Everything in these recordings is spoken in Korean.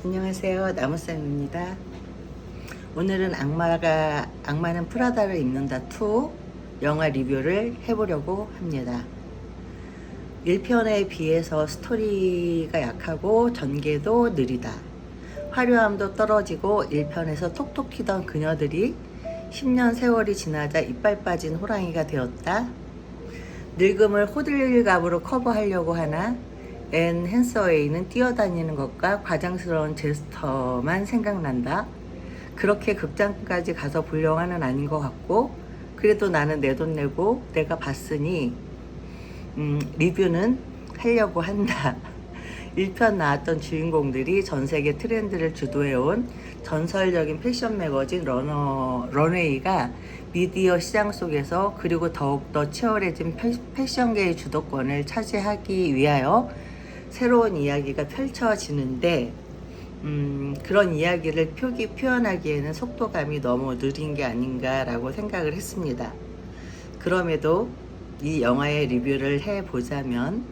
안녕하세요. 나무쌤입니다. 오늘은 악마는 프라다를 입는다 2 영화 리뷰를 해보려고 합니다. 1편에 비해서 스토리가 약하고 전개도 느리다. 화려함도 떨어지고 1편에서 톡톡 튀던 그녀들이 10년 세월이 지나자 이빨 빠진 호랑이가 되었다. 늙음을 호들갑으로 커버하려고 하나 앤 핸서웨이는 뛰어다니는 것과 과장스러운 제스처만 생각난다. 그렇게 극장까지 가서 볼 영화는 아닌 것 같고, 그래도 나는 내 돈 내고 내가 봤으니 리뷰는 하려고 한다. 1편 나왔던 주인공들이 전 세계 트렌드를 주도해온 전설적인 패션 매거진 런웨이가 미디어 시장 속에서 그리고 더욱더 치열해진 패션계의 주도권을 차지하기 위하여 새로운 이야기가 펼쳐지는데 그런 이야기를 표현하기에는 속도감이 너무 느린 게 아닌가라고 생각을 했습니다. 그럼에도 이 영화의 리뷰를 해보자면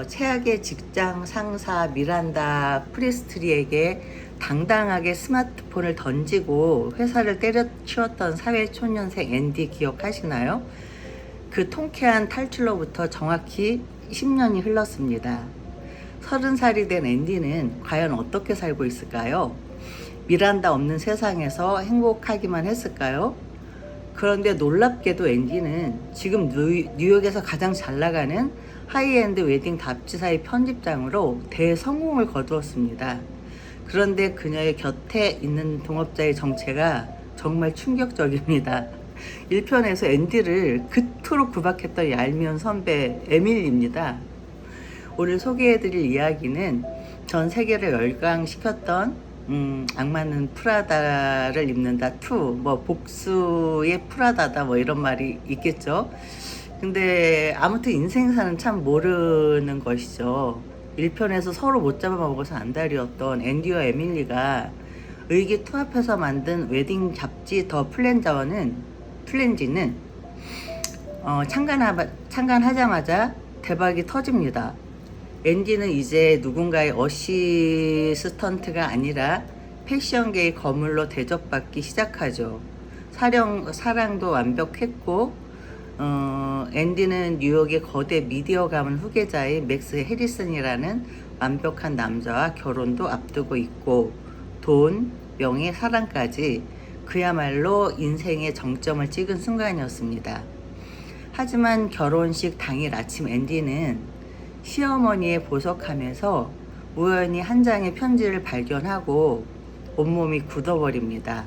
최악의 직장 상사 미란다 프리스트리에게 당당하게 스마트폰을 던지고 회사를 때려치웠던 사회초년생 앤디 기억하시나요? 그 통쾌한 탈출로부터 정확히 10년이 흘렀습니다. 30살이 된 앤디는 과연 어떻게 살고 있을까요? 미란다 없는 세상에서 행복하기만 했을까요? 그런데 놀랍게도 앤디는 지금 뉴욕에서 가장 잘 나가는 하이엔드 웨딩 잡지사의 편집장으로 대성공을 거두었습니다. 그런데 그녀의 곁에 있는 동업자의 정체가 정말 충격적입니다. 1편에서 앤디를 그토록 구박했던 얄미운 선배 에밀리입니다. 오늘 소개해드릴 이야기는 전 세계를 열광시켰던 악마는 프라다를 입는다 2, 복수의 프라다다 이런 말이 있겠죠. 근데 아무튼 인생사는 참 모르는 것이죠. 1편에서 서로 못 잡아먹어서 안달이었던 앤디와 에밀리가 의기투합해서 만든 웨딩 잡지 더 플랜지는 창간하자마자 대박이 터집니다. 앤디는 이제 누군가의 어시스턴트가 아니라 패션계의 거물로 대접받기 시작하죠. 사랑도 완벽했고 앤디는 뉴욕의 거대 미디어 가문 후계자인 맥스 해리슨이라는 완벽한 남자와 결혼도 앞두고 있고 돈, 명예, 사랑까지 그야말로 인생의 정점을 찍은 순간이었습니다. 하지만 결혼식 당일 아침 앤디는 시어머니의 보석함에서 우연히 한 장의 편지를 발견하고 온몸이 굳어버립니다.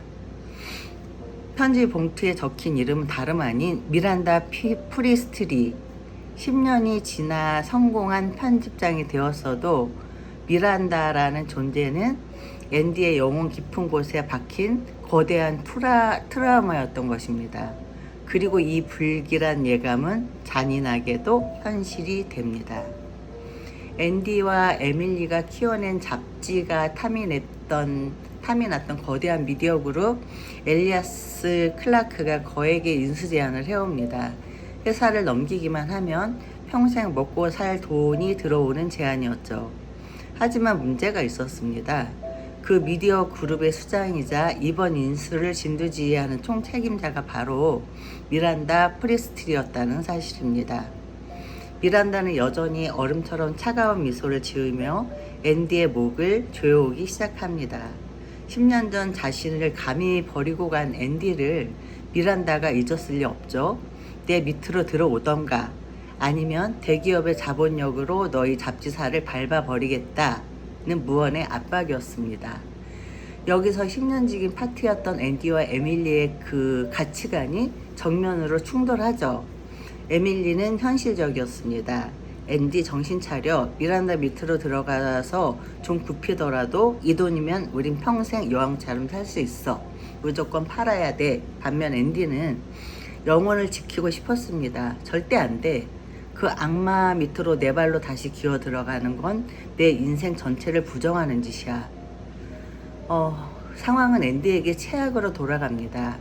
편지 봉투에 적힌 이름은 다름 아닌 미란다 프리스트리. 10년이 지나 성공한 편집장이 되었어도 미란다라는 존재는 앤디의 영혼 깊은 곳에 박힌 거대한 트라우마였던 것입니다. 그리고 이 불길한 예감은 잔인하게도 현실이 됩니다. 앤디와 에밀리가 키워낸 잡지가 탐이 났던 거대한 미디어 그룹 엘리아스 클라크가 거액의 인수 제안을 해옵니다. 회사를 넘기기만 하면 평생 먹고 살 돈이 들어오는 제안이었죠. 하지만 문제가 있었습니다. 그 미디어 그룹의 수장이자 이번 인수를 진두지휘하는 총책임자가 바로 미란다 프리스트리였다는 사실입니다. 미란다는 여전히 얼음처럼 차가운 미소를 지으며 앤디의 목을 조여오기 시작합니다. 10년 전 자신을 감히 버리고 간 앤디를 미란다가 잊었을 리 없죠. 내 밑으로 들어오던가 아니면 대기업의 자본력으로 너희 잡지사를 밟아버리겠다는 무언의 압박이었습니다. 여기서 10년지긴 파트였던 앤디와 에밀리의 그 가치관이 정면으로 충돌하죠. 에밀리는 현실적이었습니다. 앤디 정신 차려. 미란다 밑으로 들어가서 좀 굽히더라도 이 돈이면 우린 평생 여왕처럼 살 수 있어. 무조건 팔아야 돼. 반면 앤디는 영혼을 지키고 싶었습니다. 절대 안 돼. 그 악마 밑으로 내 발로 다시 기어 들어가는 건 내 인생 전체를 부정하는 짓이야. 상황은 앤디에게 최악으로 돌아갑니다.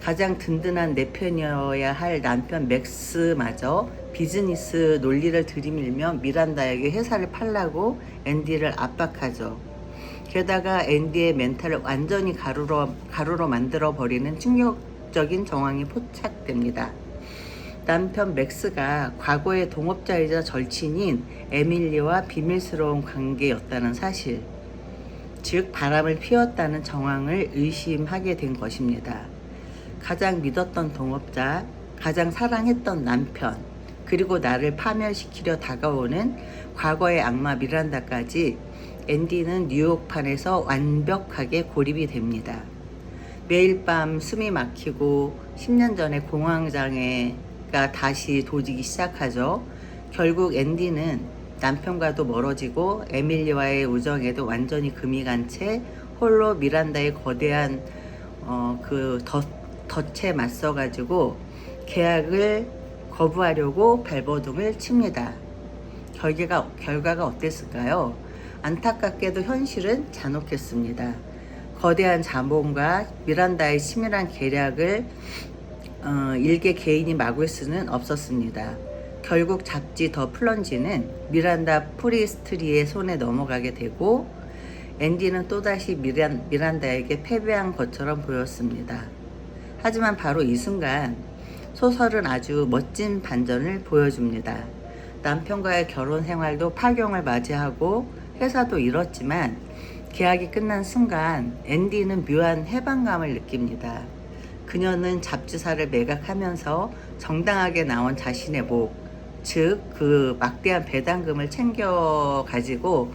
가장 든든한 내 편이어야 할 남편 맥스마저 비즈니스 논리를 들이밀며 미란다에게 회사를 팔라고 앤디를 압박하죠. 게다가 앤디의 멘탈을 완전히 가루로 만들어 버리는 충격적인 정황이 포착됩니다. 남편 맥스가 과거의 동업자이자 절친인 에밀리와 비밀스러운 관계였다는 사실, 즉 바람을 피웠다는 정황을 의심하게 된 것입니다. 가장 믿었던 동업자, 가장 사랑했던 남편, 그리고 나를 파멸시키려 다가오는 과거의 악마 미란다까지 앤디는 뉴욕판에서 완벽하게 고립이 됩니다. 매일 밤 숨이 막히고 10년 전에 공황장애가 다시 도지기 시작하죠. 결국 эн디는 남편과도 멀어지고 에밀리와의 우정에도 완전히 금이 간 채 홀로 미란다의 거대한 그 덫에 맞서가지고 계약을 거부하려고 발버둥을 칩니다. 결과가 어땠을까요? 안타깝게도 현실은 잔혹했습니다. 거대한 자본과 미란다의 치밀한 계략을 일개 개인이 막을 수는 없었습니다. 결국 잡지 더 플런지는 미란다 프리스트리의 손에 넘어가게 되고 앤디는 또다시 미란다에게 패배한 것처럼 보였습니다. 하지만 바로 이 순간 소설은 아주 멋진 반전을 보여줍니다. 남편과의 결혼 생활도 파경을 맞이하고 회사도 잃었지만 계약이 끝난 순간 앤디는 묘한 해방감을 느낍니다. 그녀는 잡지사를 매각하면서 정당하게 나온 자신의 목, 즉 그 막대한 배당금을 챙겨 가지고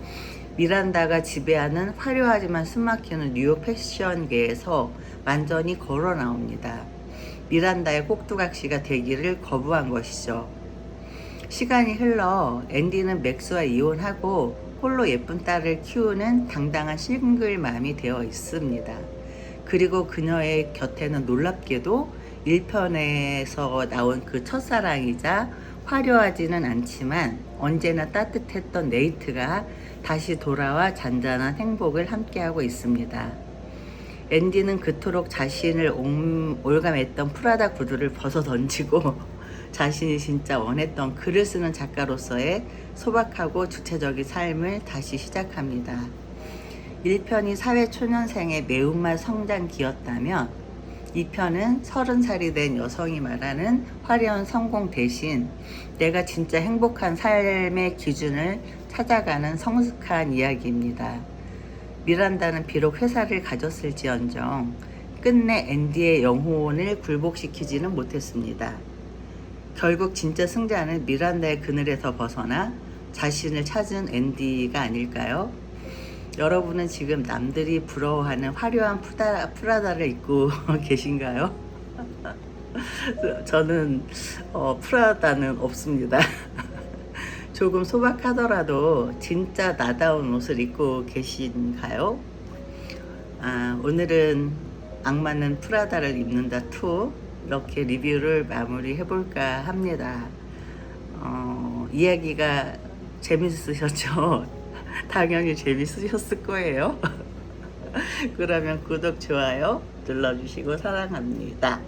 미란다가 지배하는 화려하지만 숨막히는 뉴욕 패션계에서 완전히 걸어 나옵니다. 미란다의 꼭두각시가 되기를 거부한 것이죠. 시간이 흘러 앤디는 맥스와 이혼하고 홀로 예쁜 딸을 키우는 당당한 싱글맘이 되어 있습니다. 그리고 그녀의 곁에는 놀랍게도 1편에서 나온 그 첫사랑이자 화려하지는 않지만 언제나 따뜻했던 네이트가 다시 돌아와 잔잔한 행복을 함께하고 있습니다. 앤디는 그토록 자신을 올감했던 프라다 구두를 벗어 던지고 자신이 진짜 원했던 글을 쓰는 작가로서의 소박하고 주체적인 삶을 다시 시작합니다. 1편이 사회초년생의 매운맛 성장기였다면 2편은 30살이 된 여성이 말하는 화려한 성공 대신 내가 진짜 행복한 삶의 기준을 찾아가는 성숙한 이야기입니다. 미란다는 비록 회사를 가졌을지언정 끝내 앤디의 영혼을 굴복시키지는 못했습니다. 결국 진짜 승자는 미란다의 그늘에서 벗어나 자신을 찾은 앤디가 아닐까요? 여러분은 지금 남들이 부러워하는 화려한 프라다를 입고 계신가요? 저는 프라다는 없습니다. 조금 소박하더라도 진짜 나다운 옷을 입고 계신가요? 오늘은 악마는 프라다를 입는다 2 이렇게 리뷰를 마무리 해볼까 합니다. 이야기가 재밌으셨죠? 당연히 재밌으셨을 거예요. 그러면 구독, 좋아요 눌러주시고 사랑합니다.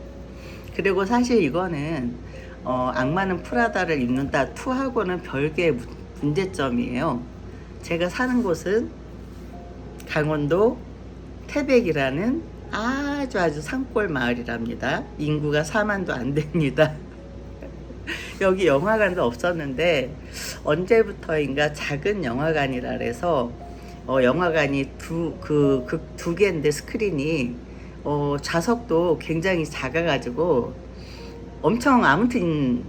그리고 사실 이거는 악마는 프라다를 입는다 2하고는 별개의 문제점이에요. 제가 사는 곳은 강원도 태백이라는 아주 산골 마을이랍니다. 인구가 4만도 안 됩니다. 여기 영화관도 없었는데 언제부터인가 작은 영화관이라 해서 영화관이 두 개인데 스크린이 좌석도 굉장히 작아가지고 엄청, 아무튼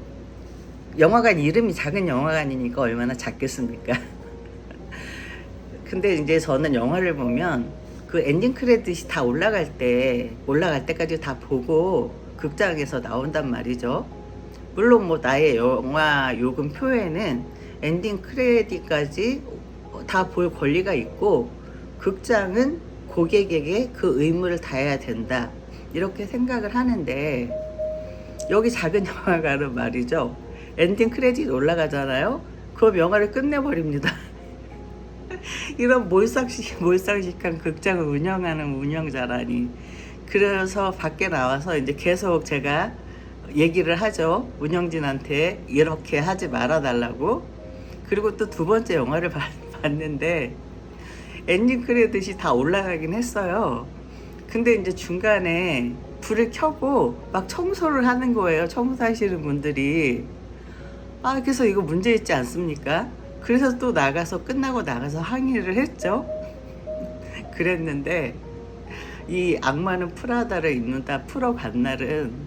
영화관 이름이 작은 영화관이니까 얼마나 작겠습니까? 근데 이제 저는 영화를 보면 그 엔딩 크레딧이 다 올라갈 때까지 다 보고 극장에서 나온단 말이죠. 물론 뭐 나의 영화 요금 표에는 엔딩 크레딧까지 다 볼 권리가 있고 극장은 고객에게 그 의무를 다해야 된다 이렇게 생각을 하는데, 여기 작은 영화관은 말이죠, 엔딩 크레딧 올라가잖아요. 그럼 영화를 끝내버립니다. 이런 몰상식한 극장을 운영하는 운영자라니. 그래서 밖에 나와서 이제 계속 제가 얘기를 하죠. 운영진한테 이렇게 하지 말아달라고. 그리고 또 두 번째 영화를 봤는데 엔딩 크레딧이 다 올라가긴 했어요. 근데 이제 중간에 불을 켜고 막 청소를 하는 거예요. 청소하시는 분들이. 아, 그래서 이거 문제 있지 않습니까? 그래서 또 끝나고 나가서 항의를 했죠. 그랬는데, 이 악마는 프라다를 입는다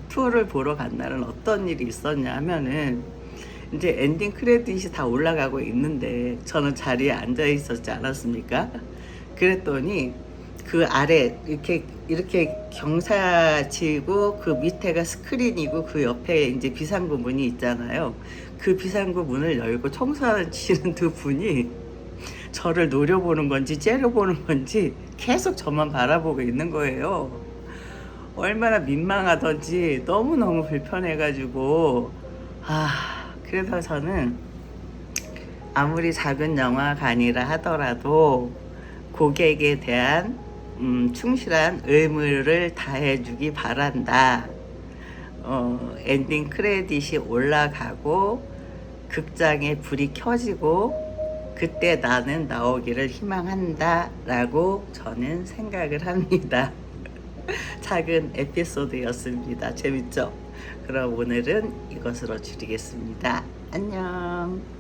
투어를 보러 간 날은 어떤 일이 있었냐 하면은, 이제 엔딩 크레딧이 다 올라가고 있는데, 저는 자리에 앉아 있었지 않았습니까? 그랬더니, 그 아래, 이렇게 경사지고, 그 밑에가 스크린이고, 그 옆에 이제 비상구 문이 있잖아요. 그 비상구 문을 열고 청소하시는 두 분이 저를 노려보는 건지 째려보는 건지 계속 저만 바라보고 있는 거예요. 얼마나 민망하던지 너무너무 불편해가지고, 그래서 저는 아무리 작은 영화관이라 하더라도 고객에 대한 충실한 의무를 다해주기 바란다. 엔딩 크레딧이 올라가고 극장에 불이 켜지고 그때 나는 나오기를 희망한다 라고 저는 생각을 합니다. 작은 에피소드였습니다. 재밌죠? 그럼 오늘은 이것으로 줄이겠습니다. 안녕.